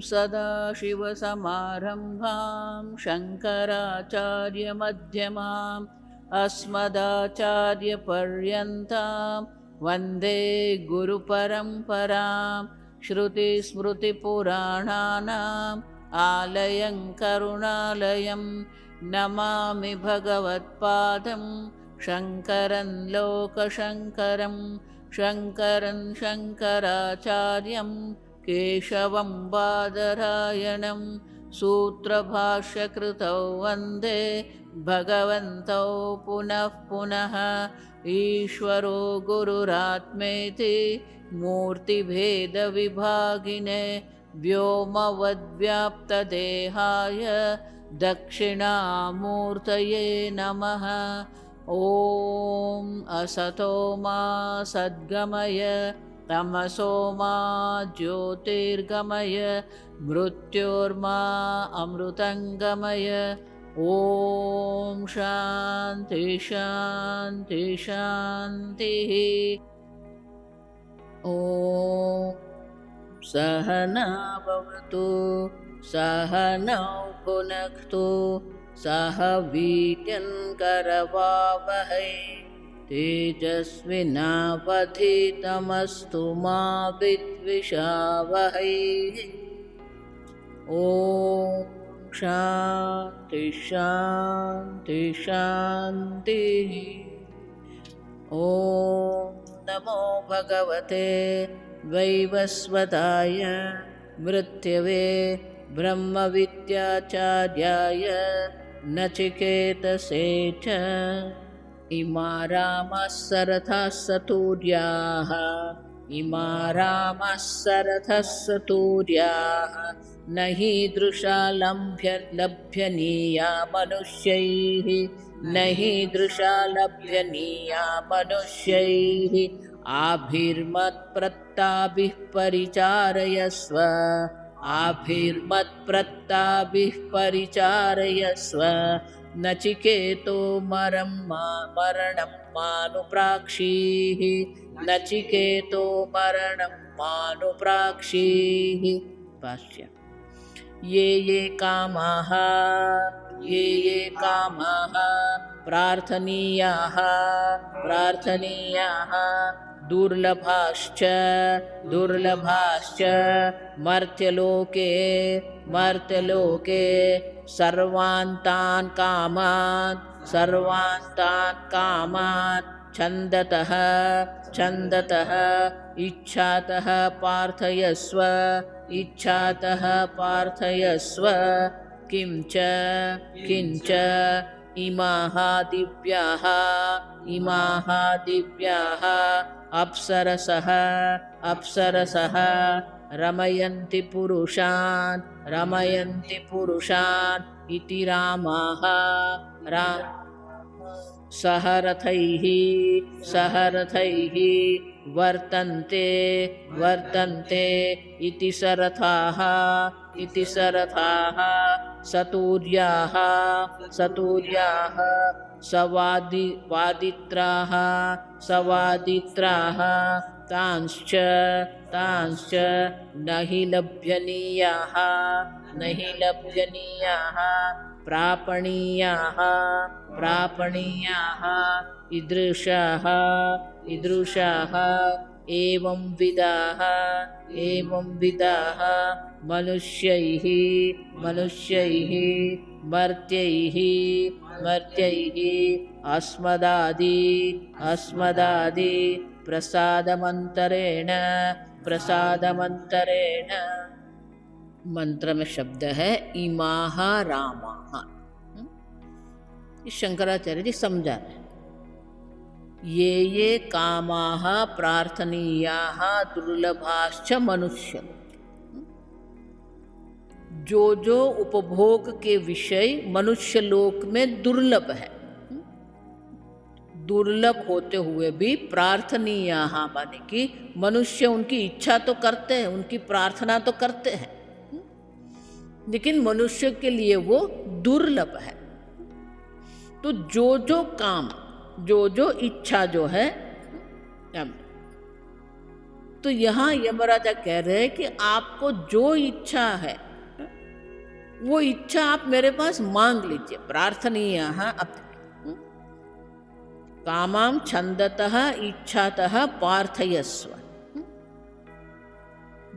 सदाशिवसमारम्भां शङ्कराचार्यमध्यमाम् अस्मदाचार्यपर्यन्तां वन्दे गुरुपरम्परां। श्रुतिस्मृतिपुराणानाम् आलयं करुणालयं नमामि भगवत्पादं शङ्करं लोकशङ्करं। शङ्करं शङ्कराचार्यं केशवं बादरायणं सूत्रभाष्यकृतौ वन्दे भगवन्तौ पुनः पुनः। ईश्वरो गुरुरात्मेति मूर्तिभेदविभागिने व्योमवद्व्याप्तदेहाय दक्षिणामूर्तये नमः। ॐ असतो मा सद्गमय तमसो मा ज्योतिर्गमय मृत्योर्मा अमृतङ्गमय। ॐ शान्ति शान्ति शान्तिः। ॐ सहना भवतु सहनौ भुनक्तु सह वीर्यं करवावहै तेजस्विनावधीतमस्तु मा विद्विषावहै। ॐ शान्ति शान्ति शान्तिः। ॐ नमो भगवते वैवस्वताय मृत्यवे ब्रह्मविद्याचार्याय नचिकेतसे च। इमा रामाः सरथः सतूर्याः इमा रामाः सरथः सतूर्याः न हीदृशा लभ्यनीया मनुष्यैः न हीदृशा लभ्यनीया मनुष्यैः। आभिर्मत्प्रत्ताभिः परिचारयस्व आभिर्मत्प्रत्ताभिः परिचारयस्व। नचिकेतो मरणं मानुप्राक्षीः नचिकेतो मरणं मानुप्राक्षीः। भाष्य। ये कामाः प्रार्थनीयाः दुर्लभाश्च मर्त्यलोके सर्वान्तान् कामान् छन्दतः इच्छातः पार्थयस्व। किंच इमाः दिव्याः अप्सरसः रमयन्ति पुरुषान् इति रामाः सहरथैः वर्तन्ते इति सरथाः सतूर्याः सवादित्राः तांश्च न हि लभ्यनीयाः प्रापणीयाः ईदृशाः एवं विदाः मनुष्यैः मर्त्यैः अस्मदादि प्रसादमंतरेण। मंत्र में शब्द है इमाः रामाः। इस शंकराचार्य जी समझा रहे हैं। ये कामाः प्रार्थनीयाः दुर्लभाश्च मनुष्य। जो उपभोग के विषय मनुष्य लोक में दुर्लभ है, दुर्लभ होते हुए भी प्रार्थनीयाः माने कि मनुष्य उनकी इच्छा तो करते हैं, उनकी प्रार्थना तो करते हैं, लेकिन मनुष्य के लिए वो दुर्लभ है। तो जो काम जो इच्छा जो है तो यहाँ यमराजा कह रहे हैं कि आपको जो इच्छा है वो इच्छा आप मेरे पास मांग लीजिए। प्रार्थनीय अब कामाम छंदतः इच्छातः पार्थयस्व।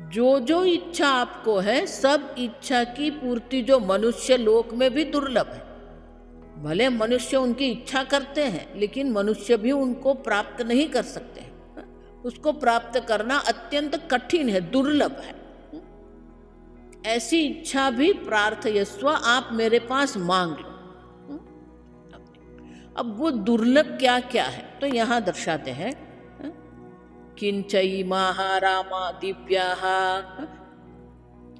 जो जो इच्छा आपको है सब इच्छा की पूर्ति जो मनुष्य लोक में भी दुर्लभ है। भले मनुष्य उनकी इच्छा करते हैं लेकिन मनुष्य भी उनको प्राप्त नहीं कर सकते हैं। उसको प्राप्त करना अत्यंत कठिन है, दुर्लभ है। ऐसी इच्छा भी प्रार्थयस्व, आप मेरे पास मांग लो। अब वो दुर्लभ क्या क्या है तो यहाँ दर्शाते हैं, किंचैमाः रामा दिव्याः,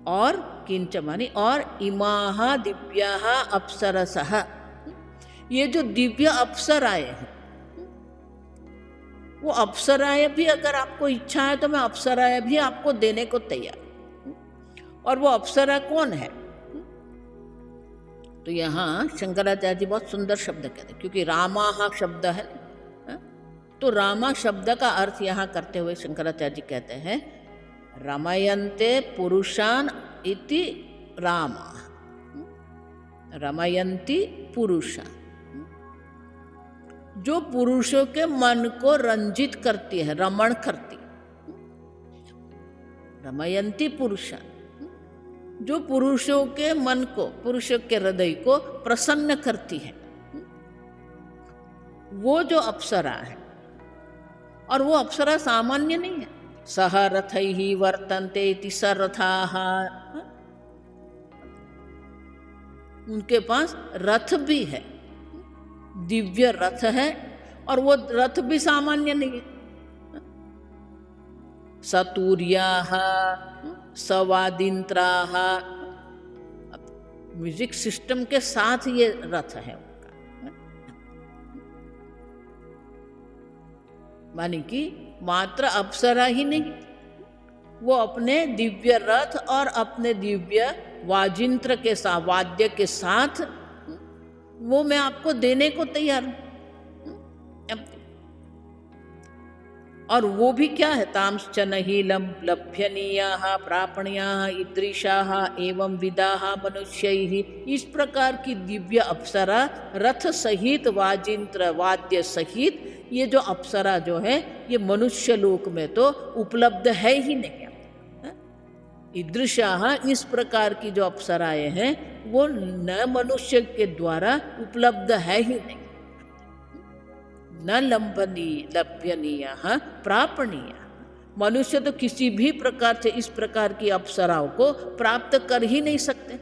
और किंच मानी और इमाः दिव्याः अप्सरसः। ये जो दिव्य अप्सराएं हैं, वो अप्सराएं भी अगर आपको इच्छा है तो मैं अप्सराएं भी आपको देने को तैयार। और वो अप्सरा कौन है? तो यहाँ शंकराचार्य जी बहुत सुंदर शब्द कहते हैं, क्योंकि रामाः शब्द है, तो रामा शब्द का अर्थ यहाँ करते हुए शंकराचार्य जी कहते हैं, रमयन्ते पुरुषान इति रामा, रमयन्ति पुरुषा, जो पुरुषों के मन को रंजित करती है, रमण करती, रमयन्ति पुरुषा, जो पुरुषों के मन को, पुरुषों के हृदय को प्रसन्न करती है, वो जो अप्सरा है। और वो अप्सरा सामान्य नहीं है। सह रथैः वर्तन्ते इति सरथाः, उनके पास रथ भी है, दिव्य रथ है, और वो रथ भी सामान्य नहीं है। सतूर्याः सवादिंत्राः, म्यूजिक सिस्टम के साथ ये रथ है उनका, मानी कि मात्र अप्सरा ही नहीं, वो अपने दिव्य रथ और अपने दिव्य वाजिंत्र के साथ, वाद्य के साथ, वो मैं आपको देने को तैयार हूं। और वो भी क्या है? तांश्च नहि लभ्यनीयाः प्रापणीयाः ईदृशाः एवं विदाः मनुष्यैः। इस प्रकार की दिव्य अप्सरा रथ सहित, वाजिंत्र वाद्य सहित, ये जो अप्सरा जो है ये मनुष्य लोक में तो उपलब्ध है ही नहीं। ईदृशाः, इस प्रकार की जो अप्सराएं हैं वो न मनुष्य के द्वारा उपलब्ध है ही नहीं। न लभ्यनीय प्रापणीय, मनुष्य तो किसी भी प्रकार से इस प्रकार की अप्सराओं को प्राप्त कर ही नहीं सकते।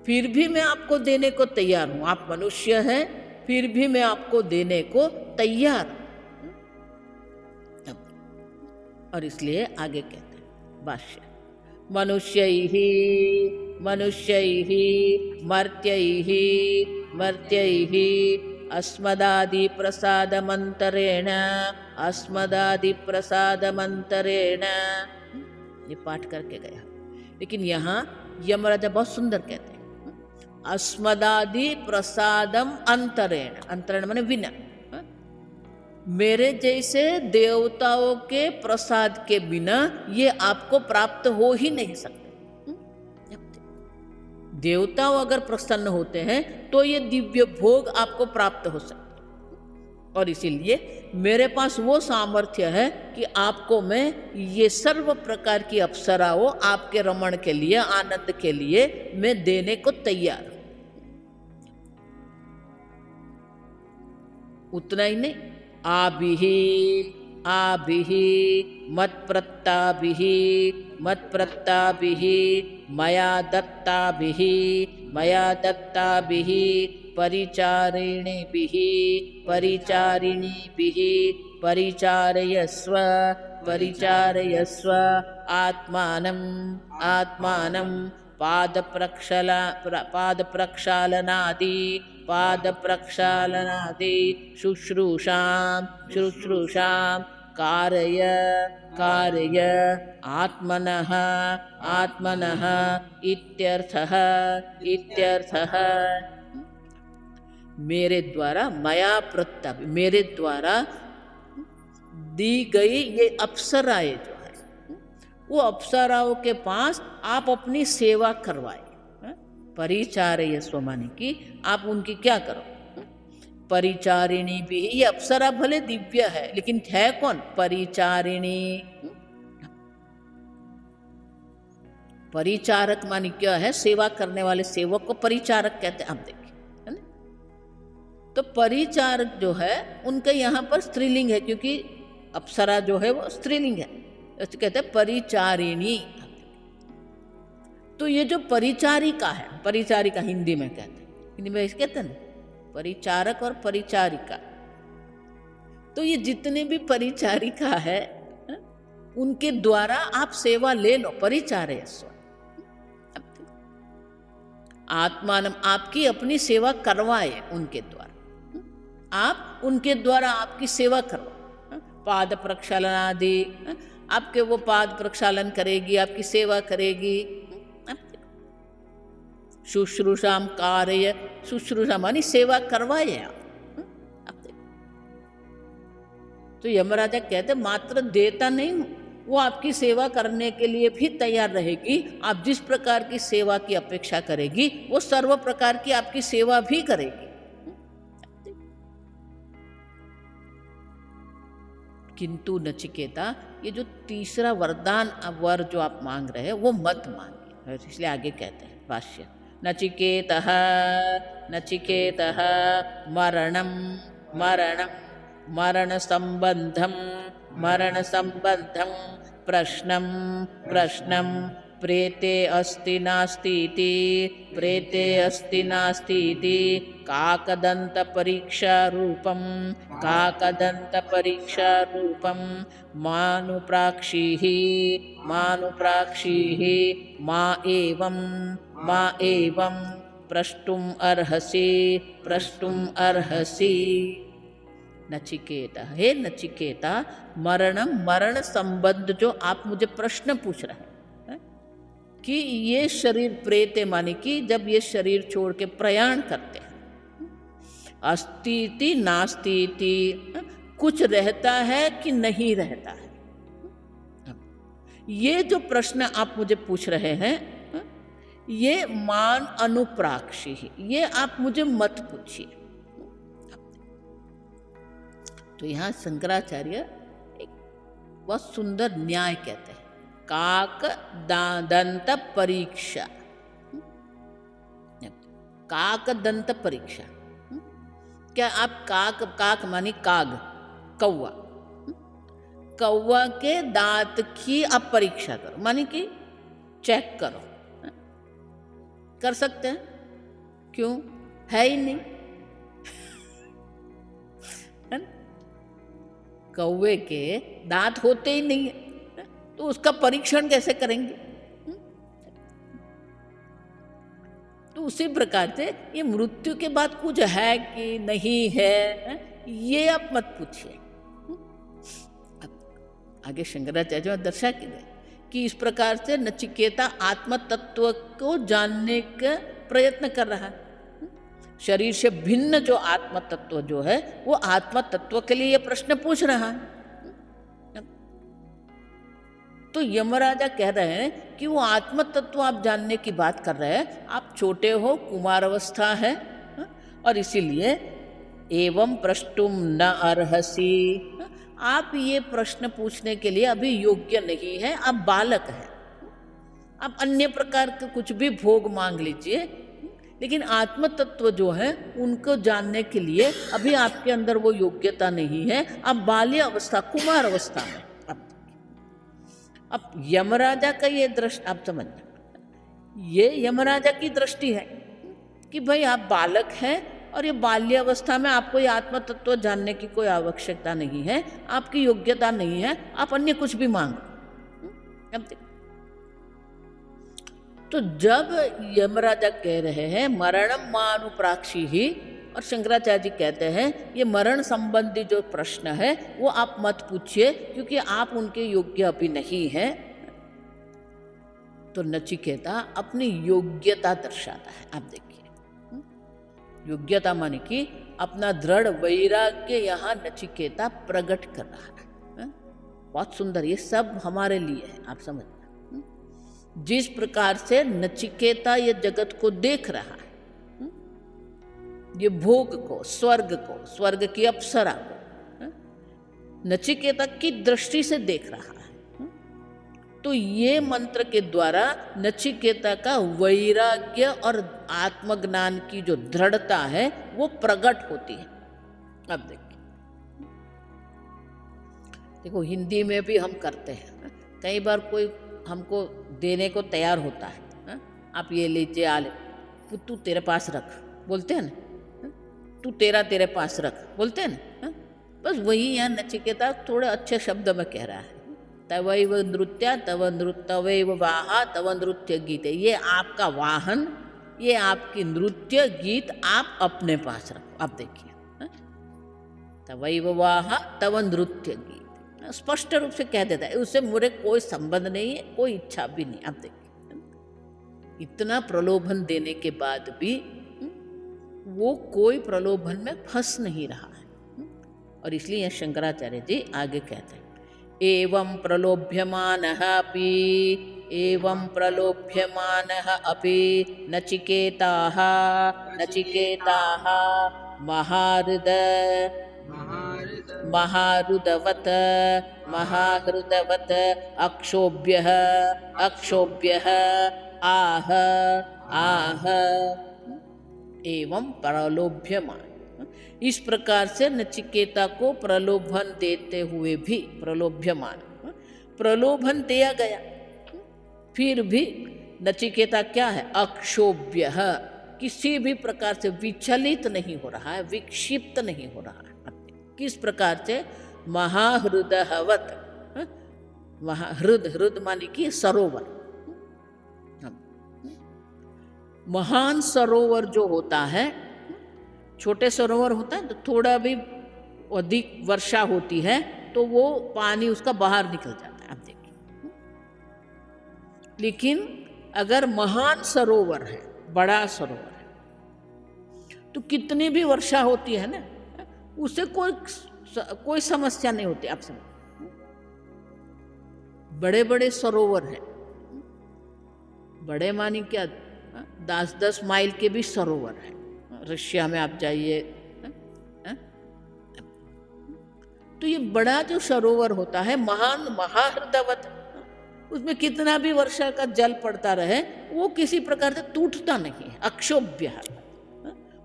फिर भी मैं आपको देने को तैयार हूं। आप मनुष्य हैं, फिर भी मैं आपको देने को तैयार हूं। और इसलिए आगे कहते हैं भाष्य, मनुष्यैः मर्त्यैः मर्त्यैः अस्मदादि प्रसादमंतरेण ये पाठ करके गया। लेकिन यहाँ यमराजा बहुत सुंदर कहते हैं, अस्मदादि प्रसादम अंतरेण, अंतरेण माने बिना, मेरे जैसे देवताओं के प्रसाद के बिना ये आपको प्राप्त हो ही नहीं सकते। देवता अगर प्रसन्न होते हैं तो ये दिव्य भोग आपको प्राप्त हो सकते। और इसीलिए मेरे पास वो सामर्थ्य है कि आपको मैं ये सर्व प्रकार की अप्सराओं आपके रमण के लिए, आनंद के लिए मैं देने को तैयार हूं। उतना ही नहीं, आभिः मत्प्रत्ताभिः मया दत्ताभिः परिचारिणीभिः परिचारयस्व आत्मानं पादप्रक्षालनादि शुश्रूषां कारय आत्मनः इत्यर्थः। मेरे द्वारा मया प्रत्ताभ, मेरे द्वारा दी गई ये अप्सराएं जो है, वो अप्सराओं के पास आप अपनी सेवा करवाए। परिचारय स्वमानी की आप उनकी क्या करो, परिचारिणी भी। ये अप्सरा भले दिव्य है लेकिन है कौन, परिचारिणी। परिचारक मानी क्या है, सेवा करने वाले सेवक को परिचारक कहते हैं। आप देखिए, है ना। तो परिचारक जो है उनका यहाँ पर स्त्रीलिंग है, क्योंकि अप्सरा जो है वो स्त्रीलिंग है, इसको कहते हैं परिचारिणी। तो ये जो परिचारिका है, परिचारिका हिंदी में कहते हैं, हिंदी में इसे कहते हैं ना परिचारक और परिचारिका। तो ये जितने भी परिचारिका है उनके द्वारा आप सेवा ले लो, परिचारय स्व। आत्मान, आपकी अपनी सेवा करवाए उनके द्वारा, आप उनके द्वारा आपकी सेवा करवाओ। पाद प्रक्षालन आदि, आपके वो पाद प्रक्षालन करेगी, आपकी सेवा करेगी। शुश्रूषाम कार्य, शुश्रूषा मानी सेवा करवाए आप। तो यमराजा कहते मात्र देता नहीं हूं, वो आपकी सेवा करने के लिए भी तैयार रहेगी। आप जिस प्रकार की सेवा की अपेक्षा करेगी वो सर्व प्रकार की आपकी सेवा भी करेगी। किंतु नचिकेता, ये जो तीसरा वरदान वर जो आप मांग रहे हैं वो मत मांगिए। इसलिए आगे कहते हैं भाष्य, नचिकेतः नचिकेतः मरणं मरणं मरण संबंधं प्रश्नं प्रश्नं प्रेते अस्ति नास्तीति प्रेते अस्ति नास्तीति काकदंत परीक्षा रूपं मानुप्राक्षीः मा एवं प्रष्टुम अर्हसि। नचिकेता, हे नचिकेता, मरण संबंध जो आप मुझे प्रश्न पूछ रहे हैं कि ये शरीर प्रेत माने कि जब ये शरीर छोड़ के प्रयाण करते हैं, अस्तिति नास्तिति, कुछ रहता है कि नहीं रहता है, ये जो प्रश्न आप मुझे पूछ रहे हैं ये मान अनुप्राक्षी, ये आप मुझे मत पूछिए। तो यहाँ शंकराचार्य एक बहुत सुंदर न्याय कहते हैं, काक दंत परीक्षा। काक दंत परीक्षा, क्या आप काक मानी काग, कौवा, कौवा के दांत की आप परीक्षा करो, मानी कि चेक करो, कर सकते हैं? क्यों, है ही नहीं। कौवे के दांत होते ही नहीं है तो उसका परीक्षण कैसे करेंगे? तो उसी प्रकार से ये मृत्यु के बाद कुछ है कि नहीं है, ये आप मत पूछिए। आगे शंकराचार्य दर्शा के दे कि इस प्रकार से नचिकेता आत्म तत्व को जानने का प्रयत्न कर रहा है। शरीर से भिन्न जो आत्म तत्व जो है वो आत्म तत्व के लिए ये प्रश्न पूछ रहा है। तो यमराजा कह रहे हैं कि वो आत्म तत्व आप जानने की बात कर रहे हैं, आप छोटे हो, कुमार अवस्था है, और इसीलिए एवं प्रष्टुम न अर्हसि, आप ये प्रश्न पूछने के लिए अभी योग्य नहीं है, आप बालक हैं। आप अन्य प्रकार के कुछ भी भोग मांग लीजिए, लेकिन आत्म तत्व जो है उनको जानने के लिए अभी आपके अंदर वो योग्यता नहीं है, आप बाल्य अवस्था, कुमार अवस्था में। अब यमराजा का ये दृष्टि आप समझना, ये यमराजा की दृष्टि है कि भाई आप बालक हैं और ये बाल्य अवस्था में आपको ये आत्म तत्व जानने की कोई आवश्यकता नहीं है, आपकी योग्यता नहीं है, आप अन्य कुछ भी मांगो। तो जब यमराजा कह रहे हैं मरणम मानुप्राक्षी ही, और शंकराचार्य जी कहते हैं ये मरण संबंधी जो प्रश्न है वो आप मत पूछिए क्योंकि आप उनके योग्य अभी नहीं हैं। तो नचिकेता अपनी योग्यता दर्शाता है। आप देखिए, योग्यता माने कि अपना दृढ़ वैराग्य यहाँ नचिकेता प्रकट कर रहा है। बहुत सुंदर, ये सब हमारे लिए है, आप समझ। जिस प्रकार से नचिकेता ये जगत को देख रहा है, ये भोग को, स्वर्ग की अप्सरा को नचिकेता की दृष्टि से देख रहा है, तो ये मंत्र के द्वारा नचिकेता का वैराग्य और आत्मज्ञान की जो दृढ़ता है वो प्रकट होती है। अब देखो हिंदी में भी हम करते हैं, कई बार कोई हमको देने को तैयार होता है, आप ये लीजिए, आ ले, तू तेरे पास रख, बोलते हैं ना, तू तेरे पास रख, बोलते हैं ना। बस वही यहाँ नचिकेता थोड़े अच्छे शब्द में कह रहा है, तवैव नृत्य तवैव वाहा तव नृत्य गीत, ये आपका वाहन, ये आपकी नृत्य गीत आप अपने पास रखो। आप देखिए, तवैव वाहा तव नृत्य गीत स्पष्ट रूप से कह देता है, उससे मुझे कोई संबंध नहीं है, कोई इच्छा भी नहीं। आप देखिए, इतना प्रलोभन देने के बाद भी वो कोई प्रलोभन में फंस नहीं रहा है। और इसलिए शंकराचार्य जी आगे कहते हैं, एवं प्रलोभ्यमानः अपि नचिकेताः महाहृदवत् अक्षोभ्यः आह एवं प्रलोभ्यमान। इस प्रकार से नचिकेता को प्रलोभन देते हुए भी, प्रलोभ्यमान, प्रलोभन दिया गया, फिर भी नचिकेता क्या है, अक्षोभ्य, किसी भी प्रकार से विचलित नहीं हो रहा है, विक्षिप्त नहीं हो रहा है। किस प्रकार से, महाहृदवत्, हृद माने कि सरोवर, महान सरोवर जो होता है, छोटे सरोवर होता है तो थोड़ा भी अधिक वर्षा होती है तो वो पानी उसका बाहर निकल जाता है, आप देखिए। लेकिन अगर महान सरोवर है, बड़ा सरोवर है, तो कितनी भी वर्षा होती है ना, उससे कोई समस्या नहीं होती। आप समझ, बड़े बड़े सरोवर हैं, बड़े मानी क्या, 10-10 माइल के भी सरोवर हैं। रशिया में आप जाइए, तो ये बड़ा जो सरोवर होता है, महान महाहृदवत, उसमें कितना भी वर्षा का जल पड़ता रहे वो किसी प्रकार से टूटता नहीं है, अक्षोभ्य।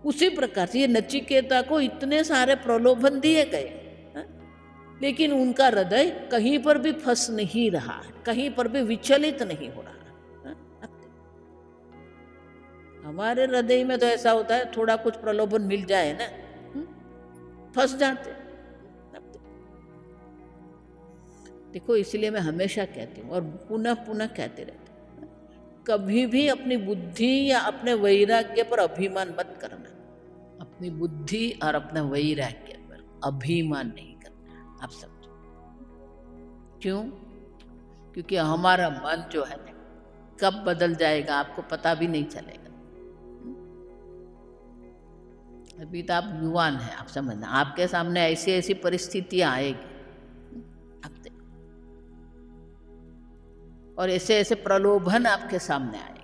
उसी प्रकार से ये नचिकेता को इतने सारे प्रलोभन दिए गए, लेकिन उनका हृदय कहीं पर भी फंस नहीं रहा है, कहीं पर भी विचलित नहीं हो रहा है। हमारे हृदय में तो ऐसा होता है, थोड़ा कुछ प्रलोभन मिल जाए ना, फंस जाते। देखो इसलिए मैं हमेशा कहती हूँ और पुनः पुनः कहते रहते हूँ, कभी भी अपनी बुद्धि या अपने वैराग्य पर अभिमान मत करना। अपनी बुद्धि और अपने वैराग्य पर अभिमान नहीं करना, आप समझो। क्यों? क्योंकि हमारा मन जो है ना, कब बदल जाएगा आपको पता भी नहीं चलेगा। अभी तो आप युवान हैं, आप समझना, आपके सामने ऐसी ऐसी परिस्थितियां आएगी, और ऐसे ऐसे प्रलोभन आपके सामने आएंगे,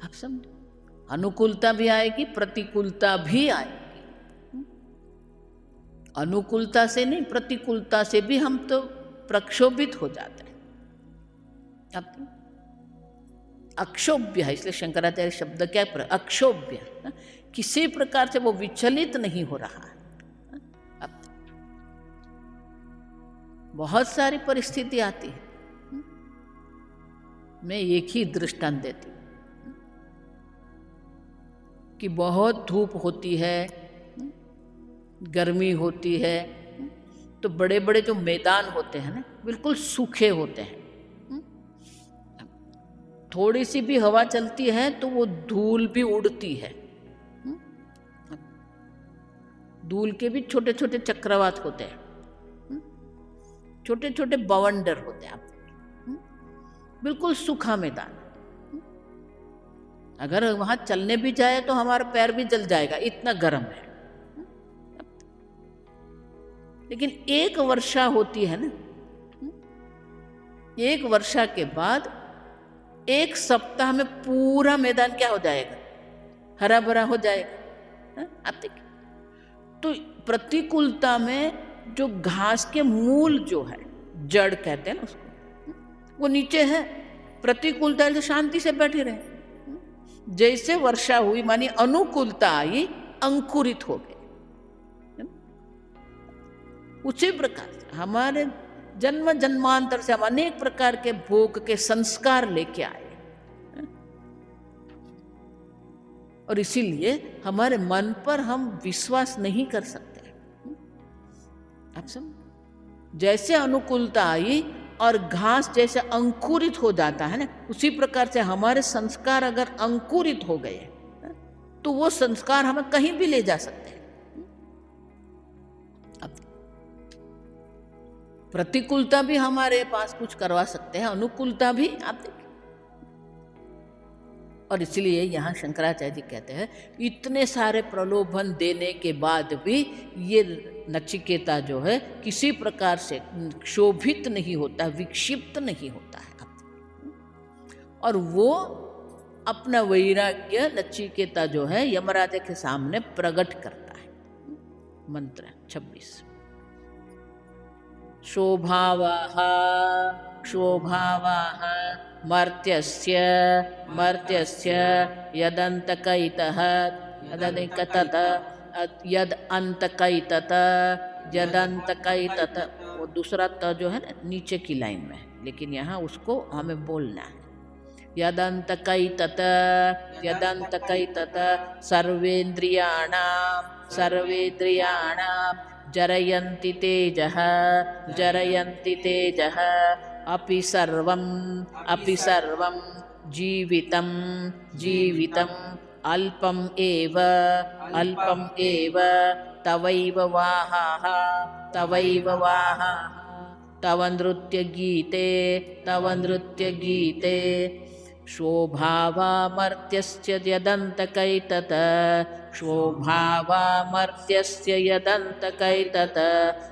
आप समझो। अनुकूलता भी आएगी, प्रतिकूलता भी आएगी। अनुकूलता से नहीं, प्रतिकूलता से भी हम तो प्रक्षोभित हो जाते हैं। अब अक्षोभ्य है, इसलिए शंकराचार्य शब्द क्या है, अक्षोभ्य, किसी प्रकार से वो विचलित नहीं हो रहा है। अब बहुत सारी परिस्थिति आती है, मैं एक ही दृष्टांत देती हूँ कि बहुत धूप होती है, गर्मी होती है, तो बड़े बड़े जो मैदान होते हैं ना, बिल्कुल सूखे होते हैं। थोड़ी सी भी हवा चलती है तो वो धूल भी उड़ती है। धूल के भी छोटे छोटे चक्रवात होते हैं, छोटे छोटे बवंडर होते हैं। आप बिल्कुल सूखा मैदान, अगर वहां चलने भी जाए तो हमारा पैर भी जल जाएगा, इतना गर्म है। लेकिन एक वर्षा होती है ना, एक वर्षा के बाद एक सप्ताह में पूरा मैदान क्या हो जाएगा, हरा भरा हो जाएगा। आप देखिए, तो प्रतिकूलता में जो घास के मूल जो है, जड़ कहते हैं ना उसको, वो नीचे है। प्रतिकूलता से शांति से बैठे रहे। जैसे वर्षा हुई मानी अनुकूलता आई, अंकुरित हो गए। उसी प्रकार से हमारे जन्म जन्मांतर से हम अनेक प्रकार के भोग के संस्कार लेके आए, और इसीलिए हमारे मन पर हम विश्वास नहीं कर सकते। आप समझ, जैसे अनुकूलता आई और घास जैसे अंकुरित हो जाता है ना, उसी प्रकार से हमारे संस्कार अगर अंकुरित हो गए तो वो संस्कार हमें कहीं भी ले जा सकते हैं। अब प्रतिकूलता भी हमारे पास कुछ करवा सकते हैं, अनुकूलता भी। आप देखिए, और इसलिए यहाँ शंकराचार्य जी कहते हैं, इतने सारे प्रलोभन देने के बाद भी ये नचिकेता जो है किसी प्रकार से क्षोभित नहीं होता, विक्षिप्त नहीं होता है। और वो अपना वैराग्य नचिकेता जो है यमराजा के सामने प्रकट करता है। मंत्र 26, शोभावाः शोभावाः मर्त्यस्य मर्त्यस्य यदन्तकैतः यदनिकतत यद अंतकैतत यदंतकैतत। वो दूसरा त जो है ना नीचे की लाइन में है, लेकिन यहाँ उसको हमें बोलना है। यदंतकैतत यदंतकैतत सर्वेन्द्रियाणां सर्वेन्द्रियाणां जरयन्ति तेजः जरयन्ति तेजः अपि सर्वं जीवितं जीवितं अल्पम एव तवैव वाहाः तव नृत्य गीते शोभावामर्त्यस्य यदन्तकैतत शोभावामर्त्यस्य यदन्तकैतत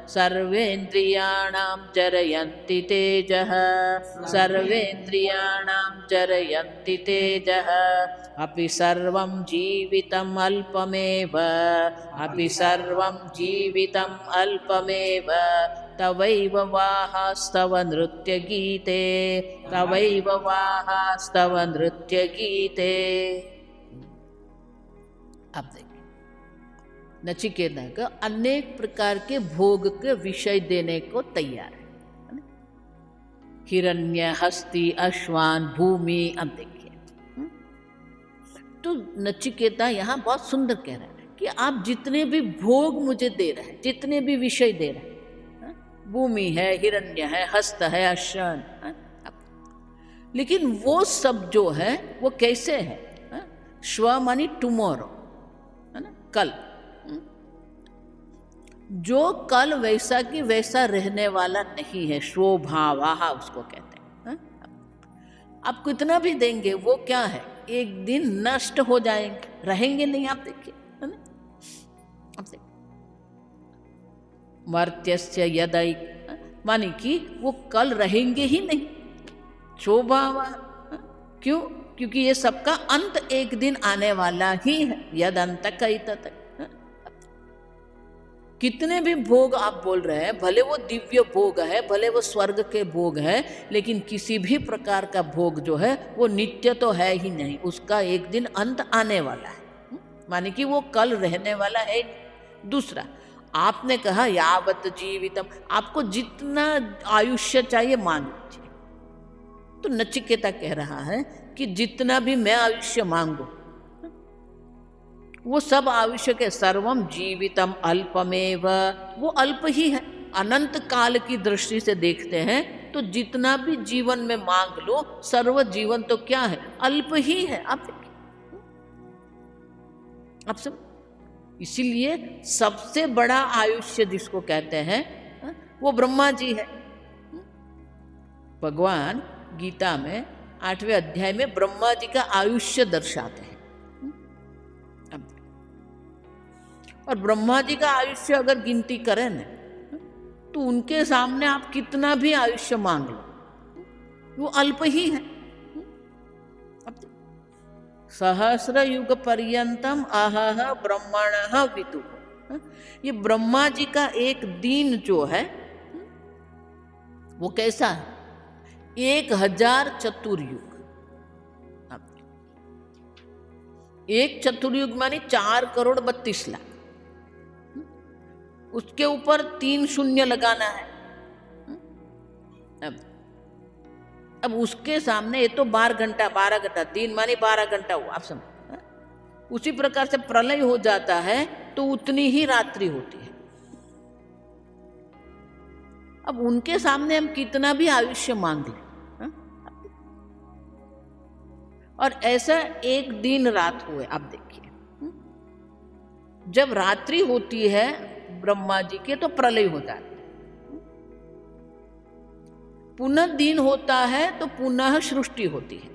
सर्वेन्द्रियाणां जरयन्ति तेजः सर्वेन्द्रियाणां जरयन्ति तेजः अपि सर्वं जीवितम् अल्पमेव अपि सर्वं जीवितम् अल्पमेव तवैव वाहास्तव नृत्य गीते तवैव वाहास्तव नृत्य गीते। अब देखिए, नचिकेता का अनेक प्रकार के भोग के विषय देने को तैयार है। हिरण्य, हस्ती, अश्वान, भूमि। अब देखिए, तो नचिकेता यहाँ बहुत सुंदर कह रहा है कि आप जितने भी भोग मुझे दे रहे हैं, जितने भी विषय दे रहे हैं, भूमि है, हिरण्य है, हस्त है, अश्वान, लेकिन वो सब जो है वो कैसे है? श्व मानी टुमारो, है ना, कल। जो कल वैसा की वैसा रहने वाला नहीं है, शोभावाहा उसको कहते हैं। आप कितना भी देंगे वो क्या है, एक दिन नष्ट हो जाएंगे, रहेंगे नहीं। आप देखिए, है ना, आप देखिए, मर्त्यस्य यदै मानी कि वो कल रहेंगे ही नहीं। शोभावा, क्यों? क्योंकि ये सबका अंत एक दिन आने वाला ही है। यद अंतकैतत, कितने भी भोग आप बोल रहे हैं, भले वो दिव्य भोग है, भले वो स्वर्ग के भोग है, लेकिन किसी भी प्रकार का भोग जो है वो नित्य तो है ही नहीं, उसका एक दिन अंत आने वाला है। माने कि वो कल रहने वाला है। दूसरा, आपने कहा यावत जीवितम, आपको जितना आयुष्य चाहिए मांग लीजिए। तो नचिकेता कह रहा है कि जितना भी मैं आयुष्य मांगू वो सब आयुष्य के सर्वम जीवितम अल्पमेव, वो अल्प ही है। अनंत काल की दृष्टि से देखते हैं तो जितना भी जीवन में मांग लो, सर्व जीवन तो क्या है, अल्प ही है। आप सब, इसीलिए सबसे बड़ा आयुष्य जिसको कहते हैं वो ब्रह्मा जी है। भगवान गीता में 8वें अध्याय में ब्रह्मा जी का आयुष्य दर्शाते हैं। और ब्रह्मा जी का आयुष्य अगर गिनती करें ना तो उनके सामने आप कितना भी आयुष्य मांग लो, वो अल्प ही है। सहस्र युग पर्यंतम अहह ब्रह्मणः विदुः। ये ब्रह्मा जी का एक दिन जो है वो कैसा है? 1000 चतुर्युग। एक चतुर्युग मानी 4,32,00,000। उसके ऊपर 3 शून्य लगाना है। अब उसके सामने ये तो 12 घंटा दिन मानी 12 घंटा हुआ, आप समझ। उसी प्रकार से प्रलय हो जाता है तो उतनी ही रात्रि होती है। अब उनके सामने हम कितना भी आयुष्य मांग लें, और ऐसा एक दिन रात हुए। आप देखिए, जब रात्रि होती है ब्रह्मा जी के तो प्रलय हो जाता है, पुनः दिन होता है तो पुनः सृष्टि होती है।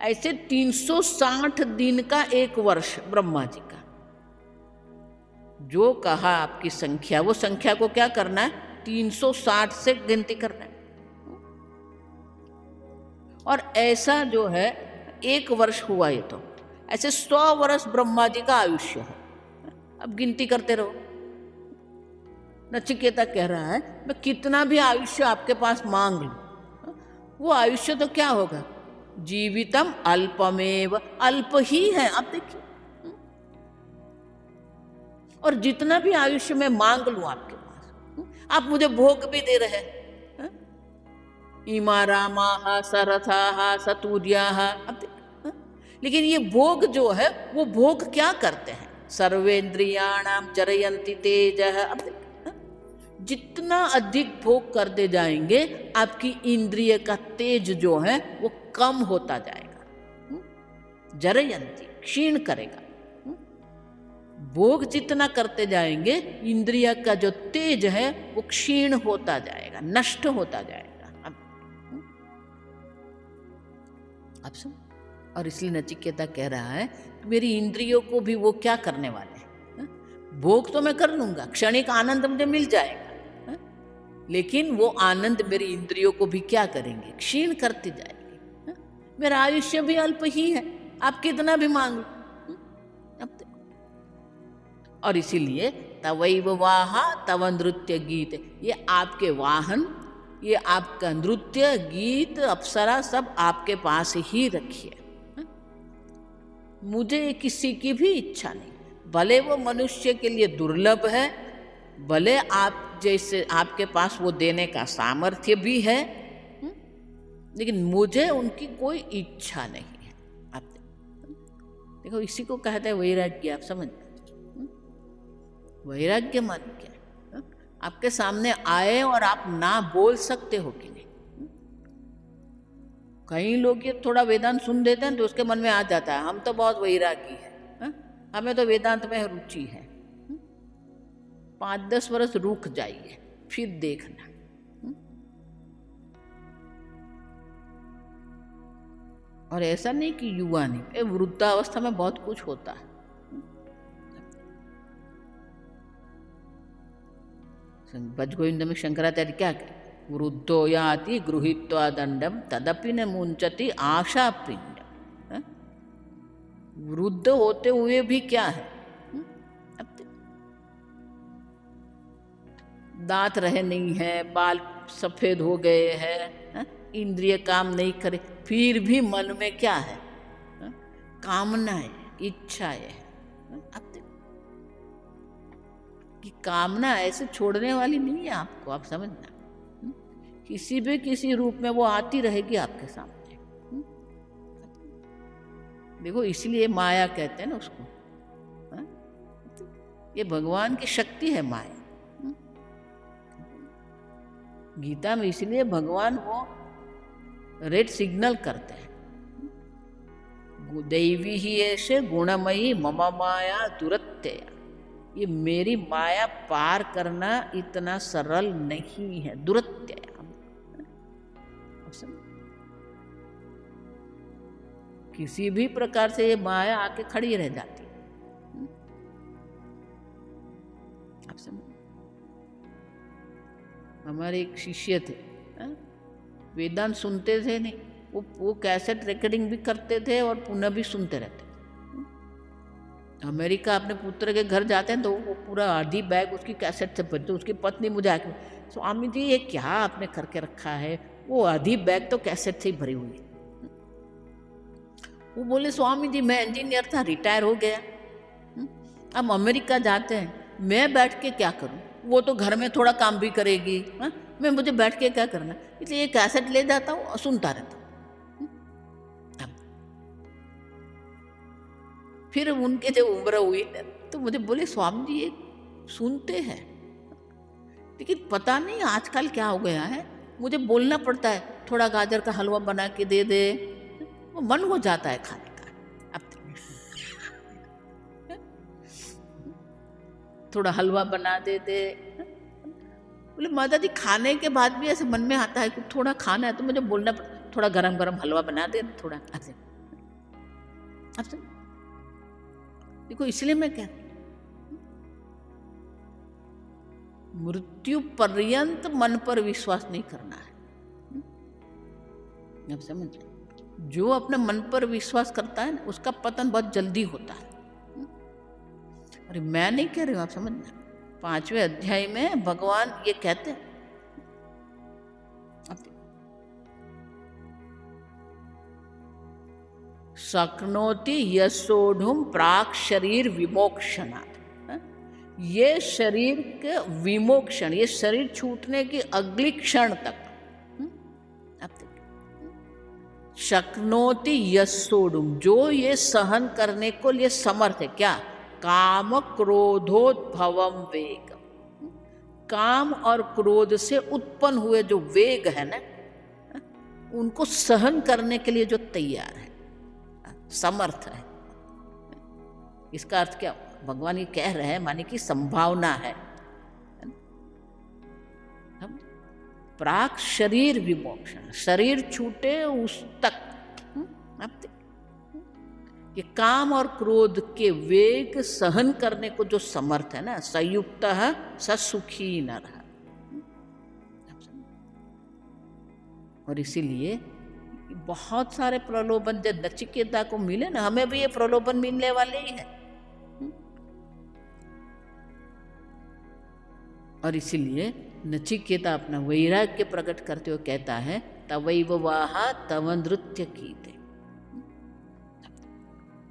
ऐसे 360 दिन का एक वर्ष ब्रह्मा जी का। जो कहा आपकी संख्या, वो संख्या को क्या करना है? 360 से गिनती करना है। और ऐसा जो है एक वर्ष हुआ, ये तो ऐसे 100 वर्ष ब्रह्मा जी का आयुष्य है। अब गिनती करते रहो। नचिकेता कह रहा है मैं कितना भी आयुष्य आपके पास मांग लूं, वो आयुष्य तो क्या होगा? जीवितम अल्पमेव, अल्प ही है। आप देखिए, और जितना भी आयुष्य में मांग लूं आपके पास, आप मुझे भोग भी दे रहे हैं, इमा रामाः सरथाः सतूर्याः। लेकिन ये भोग जो है वो भोग क्या करते हैं? सर्वेंद्रियाणाम चरयन्ति तेजः। अब जितना अधिक भोग करते जाएंगे आपकी इंद्रिय का तेज जो है वो कम होता जाएगा, जरयन्ति क्षीण करेगा। भोग जितना करते जाएंगे इंद्रिय का जो तेज है वो क्षीण होता जाएगा, नष्ट होता जाएगा। आप सुन, और इसलिए नचिकेता कह रहा है मेरी इंद्रियों को भी वो क्या करने वाले हैं? भोग तो मैं कर लूंगा, क्षणिक आनंद मुझे मिल जाएगा, लेकिन वो आनंद मेरी इंद्रियों को भी क्या करेंगे? क्षीण करते जाएंगे। मेरा आयुष्य भी अल्प ही है, आप कितना भी मांग लो। और इसीलिए तवैव वाहा तव नृत्य गीत, ये आपके वाहन, ये आपका नृत्य गीत अप्सरा सब आपके पास ही रखिए। मुझे किसी की भी इच्छा नहीं, भले वो मनुष्य के लिए दुर्लभ है, भले आप जैसे आपके पास वो देने का सामर्थ्य भी है, लेकिन मुझे उनकी कोई इच्छा नहीं है। आप देखो, इसी को कहते हैं वैराग्य। आप समझ, वैराग्य मान क्या? आपके सामने आए और आप ना बोल सकते हो कि नहीं। कई लोग ये थोड़ा वेदांत सुन देते हैं तो उसके मन में आ जाता है हम तो बहुत वैरागी है, हमें तो वेदांत में रुचि है। 5-10 वर्ष रुक जाइए, फिर देखना। और ऐसा नहीं कि युवा नहीं, वृद्धावस्था में बहुत कुछ होता है। भजगोविंद में शंकराचार्य क्या कहते? वृद्धो याति गृहीत्वा दंडम तदपि न मुंचति आशा पिंड। वृद्ध होते हुए भी क्या है? दांत रहे नहीं है, बाल सफेद हो गए हैं, इंद्रिय काम नहीं करे, फिर भी मन में क्या है? कामनाएं, इच्छाएं। कि कामना ऐसे छोड़ने वाली नहीं है आपको, आप समझना। किसी भी किसी रूप में वो आती रहेगी आपके सामने। देखो, इसलिए माया कहते हैं ना उसको। ये भगवान की शक्ति है माया। गीता में इसलिए भगवान वो रेड सिग्नल करते हैं, दैवी ही ऐसे गुणमयी मम माया दुरत्यया। ये मेरी माया पार करना इतना सरल नहीं है, दुरत्य। किसी भी प्रकार से ये माया आके खड़ी रह जाती। आप समझ, हमारे एक शिष्य थे, वेदांत सुनते थे नहीं, वो कैसेट रिकॉर्डिंग भी करते थे और पुनः भी सुनते रहते। अमेरिका अपने पुत्र के घर जाते हैं तो वो पूरा आधी बैग उसकी कैसेट से भरते। उसकी पत्नी मुझे आके, स्वामी जी ये क्या आपने करके रखा है? वो आधी बैग तो कैसेट से ही भरी हुई है। वो बोले स्वामी जी मैं इंजीनियर था, रिटायर हो गया, अब अमेरिका जाते हैं, मैं बैठ के क्या करूं? वो तो घर में थोड़ा काम भी करेगी, मुझे बैठ के क्या करना, इसलिए ये कैसेट ले जाता हूँ और सुनता रहता हूँ। फिर उनके जब उम्र हुई तो मुझे बोले स्वामी जी ये सुनते हैं, लेकिन पता नहीं आजकल क्या हो गया है, मुझे बोलना पड़ता है थोड़ा गाजर का हलवा बना के दे दे, वो मन हो जाता है खाने का। अब थोड़ा हलवा बना दे दे। बोले माता जी खाने के बाद भी ऐसे मन में आता है कि थोड़ा खाना है, तो मुझे बोलना पड़ता, थोड़ा गरम गरम हलवा बना दे थोड़ा ऐसे। अब देखो इसलिए मैं क्या, मृत्यु पर्यंत मन पर विश्वास नहीं करना है। आप समझ लो, जो अपने मन पर विश्वास करता है ना उसका पतन बहुत जल्दी होता है। अरे मैं नहीं कह रही हूं, आप समझना, 5वें अध्याय में भगवान ये कहते हैं, शक्नोति यशोढ़ुम प्राक शरीर विमोक्षणात्, ये शरीर के विमोक्षण, ये शरीर छूटने की अगली क्षण तक शक्नोति यशोढ़ुम, जो ये सहन करने को लिए समर्थ है, क्या? काम क्रोधोद्भवम वेग, काम और क्रोध से उत्पन्न हुए जो वेग है ना, उनको सहन करने के लिए जो तैयार है, समर्थ है। इसका अर्थ क्या? भगवान ये कह रहे हैं माने की संभावना है। प्राक शरीर विमोक्षण, शरीर छूटे उस तक ये काम और क्रोध के वेग सहन करने को जो समर्थ है ना, संयुक्त स सुखी न रहा। और इसीलिए बहुत सारे प्रलोभन जब नचिकेता को मिले ना, हमें भी ये प्रलोभन मिलने वाले ही है। और इसीलिए नचिकेता अपना वैराग्य प्रकट करते हुए कहता है, तवैव वाहा तव नृत्य कीते,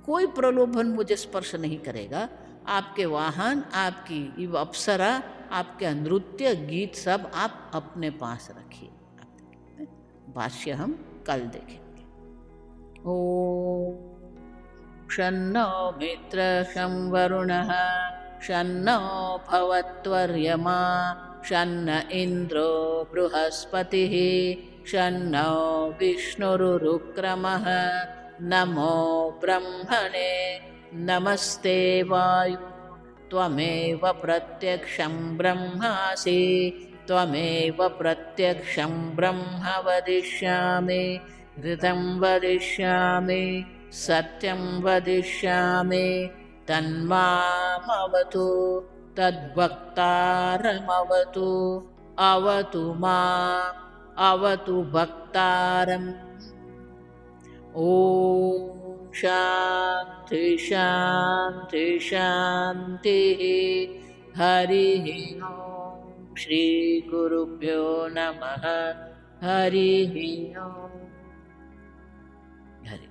कोई प्रलोभन मुझे स्पर्श नहीं करेगा। आपके वाहन, आपकी अप्सरा, आपके नृत्य गीत सब आप अपने पास रखिए। भाष्य हम कल देखेंगे। ओम शन्नो मित्र शं वरुणः शन्नो भवत्वर्यमा शन्न इन्द्रो बृहस्पतिः शन्नो विष्णुरुक्रमः नमो ब्रह्मणे नमस्ते वायु त्वमेव प्रत्यक्षं ब्रह्मासि त्वमेव प्रत्यक्षं ब्रह्म वदिष्यामि ऋतं वदिष्यामि सत्यं वदिष्यामि तन्मामवतु तद्भक्तारमवतु अवतु माम् अवतु भक्तारम्। ओम शांति शांति शांति। हरि ओम। श्री गुरुभ्यो नमः। हरि ओम। हरि।